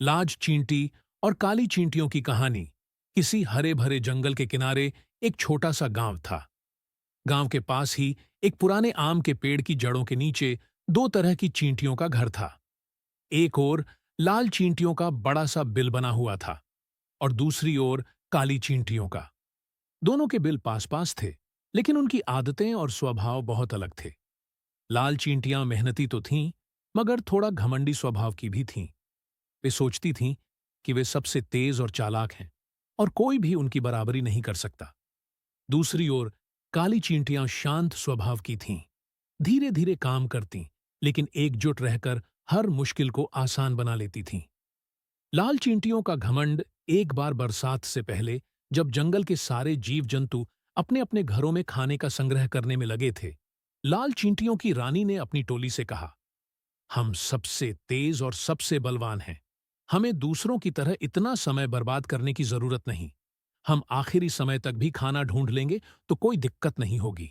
लाज चींटी और काली चींटियों की कहानी। किसी हरे भरे जंगल के किनारे एक छोटा सा गांव था। गांव के पास ही एक पुराने आम के पेड़ की जड़ों के नीचे दो तरह की चींटियों का घर था। एक ओर लाल चींटियों का बड़ा सा बिल बना हुआ था और दूसरी ओर काली चींटियों का। दोनों के बिल पास पास थे, लेकिन उनकी आदतें और स्वभाव बहुत अलग थे। लाल चींटियां मेहनती तो थीं, मगर थोड़ा घमंडी स्वभाव की भी थीं। वे सोचती थीं कि वे सबसे तेज और चालाक हैं और कोई भी उनकी बराबरी नहीं कर सकता। दूसरी ओर काली चींटियां शांत स्वभाव की थीं, धीरे धीरे काम करतीं, लेकिन एकजुट रहकर हर मुश्किल को आसान बना लेती थीं। लाल चींटियों का घमंड एक बार बरसात से पहले, जब जंगल के सारे जीव जंतु अपने अपने घरों में खाने का संग्रह करने में लगे थे, लाल चींटियों की रानी ने अपनी टोली से कहा, हम सबसे तेज और सबसे बलवान हैं। हमें दूसरों की तरह इतना समय बर्बाद करने की जरूरत नहीं। हम आखिरी समय तक भी खाना ढूंढ लेंगे तो कोई दिक्कत नहीं होगी।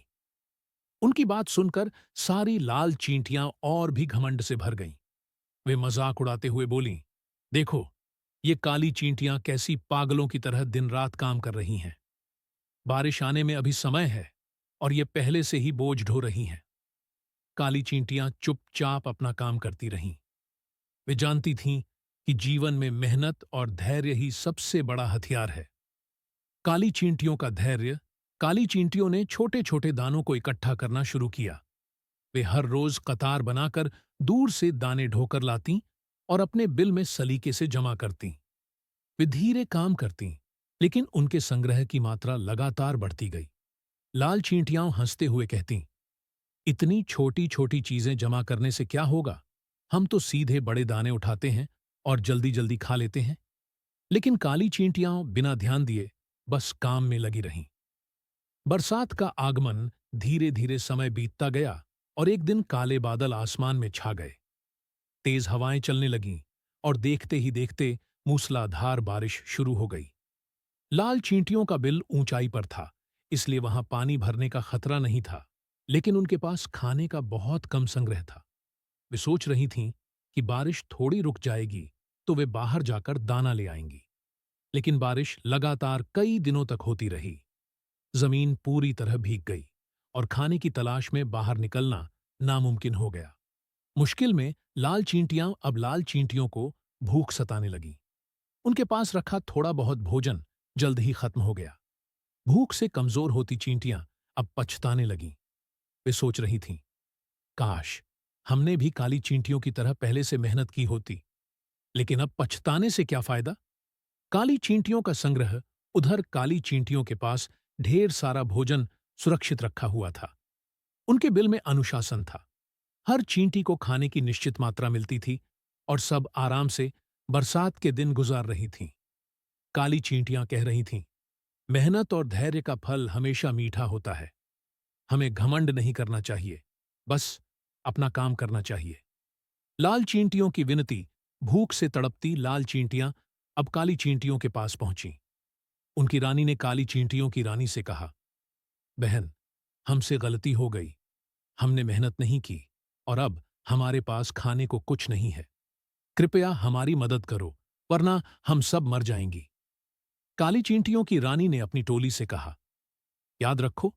उनकी बात सुनकर सारी लाल चींटियां और भी घमंड से भर गईं। वे मजाक उड़ाते हुए बोलीं, देखो, ये काली चींटियां कैसी पागलों की तरह दिन रात काम कर रही हैं। बारिश आने में अभी समय है और ये पहले से ही बोझ ढो रही हैं। काली चींटियां चुपचाप अपना काम करती रहीं। वे जानती थीं कि जीवन में मेहनत और धैर्य ही सबसे बड़ा हथियार है। काली चींटियों का धैर्य। काली चींटियों ने छोटे छोटे दानों को इकट्ठा करना शुरू किया। वे हर रोज कतार बनाकर दूर से दाने ढोकर लातीं और अपने बिल में सलीके से जमा करतीं। वे धीरे काम करतीं, लेकिन उनके संग्रह की मात्रा लगातार बढ़ती गई। लाल चींटियां हंसते हुए कहतीं, इतनी छोटी छोटी चीजें जमा करने से क्या होगा? हम तो सीधे बड़े दाने उठाते हैं और जल्दी जल्दी खा लेते हैं। लेकिन काली चींटियां बिना ध्यान दिए बस काम में लगी रहीं। बरसात का आगमन। धीरे धीरे समय बीतता गया और एक दिन काले बादल आसमान में छा गए। तेज हवाएं चलने लगीं और देखते ही देखते मूसलाधार बारिश शुरू हो गई। लाल चींटियों का बिल ऊंचाई पर था, इसलिए वहां पानी भरने का खतरा नहीं था, लेकिन उनके पास खाने का बहुत कम संग्रह था। वे सोच रही थीं कि बारिश थोड़ी रुक जाएगी तो वे बाहर जाकर दाना ले आएंगी। लेकिन बारिश लगातार कई दिनों तक होती रही। जमीन पूरी तरह भीग गई और खाने की तलाश में बाहर निकलना नामुमकिन हो गया। मुश्किल में लाल चींटियां अब लाल चींटियों को भूख सताने लगी। उनके पास रखा थोड़ा बहुत भोजन जल्द ही खत्म हो गया। भूख से कमजोर होती चींटियां अब पछताने लगीं। वे सोच रही थीं, काश हमने भी काली चींटियों की तरह पहले से मेहनत की होती। लेकिन अब पछताने से क्या फायदा? काली चींटियों का संग्रह। उधर काली चींटियों के पास ढेर सारा भोजन सुरक्षित रखा हुआ था। उनके बिल में अनुशासन था। हर चींटी को खाने की निश्चित मात्रा मिलती थी और सब आराम से बरसात के दिन गुजार रही थीं। काली चींटियां कह रही थीं, मेहनत और धैर्य का फल हमेशा मीठा होता है। हमें घमंड नहीं करना चाहिए, बस अपना काम करना चाहिए। लाल चींटियों की विनती। भूख से तड़पती लाल चींटियां अब काली चींटियों के पास पहुंची। उनकी रानी ने काली चींटियों की रानी से कहा, बहन, हमसे गलती हो गई। हमने मेहनत नहीं की और अब हमारे पास खाने को कुछ नहीं है। कृपया हमारी मदद करो, वरना हम सब मर जाएंगी। काली चींटियों की रानी ने अपनी टोली से कहा, याद रखो,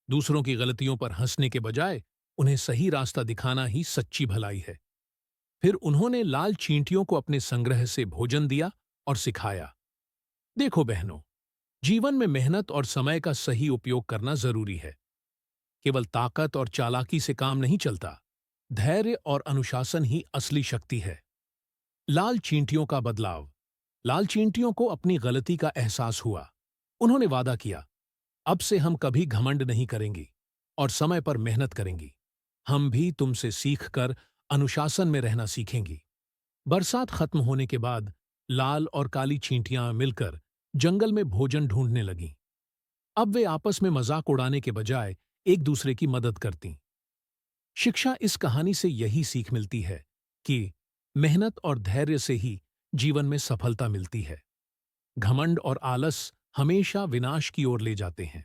दूसरों की गलतियों पर हंसने के बजाय उन्हें सही रास्ता दिखाना ही सच्ची भलाई है। फिर उन्होंने लाल चींटियों को अपने संग्रह से भोजन दिया और सिखाया, देखो बहनों, जीवन में मेहनत और समय का सही उपयोग करना जरूरी है। केवल ताकत और चालाकी से काम नहीं चलता। धैर्य और अनुशासन ही असली शक्ति है। लाल चींटियों का बदलाव। लाल चींटियों को अपनी गलती का एहसास हुआ। उन्होंने वादा किया, अब से हम कभी घमंड नहीं करेंगी और समय पर मेहनत करेंगी। हम भी तुमसे सीखकर अनुशासन में रहना सीखेंगी। बरसात खत्म होने के बाद लाल और काली चींटियां मिलकर जंगल में भोजन ढूंढने लगीं। अब वे आपस में मजाक उड़ाने के बजाय एक दूसरे की मदद करतीं। शिक्षा। इस कहानी से यही सीख मिलती है कि मेहनत और धैर्य से ही जीवन में सफलता मिलती है। घमंड और आलस हमेशा विनाश की ओर ले जाते हैं।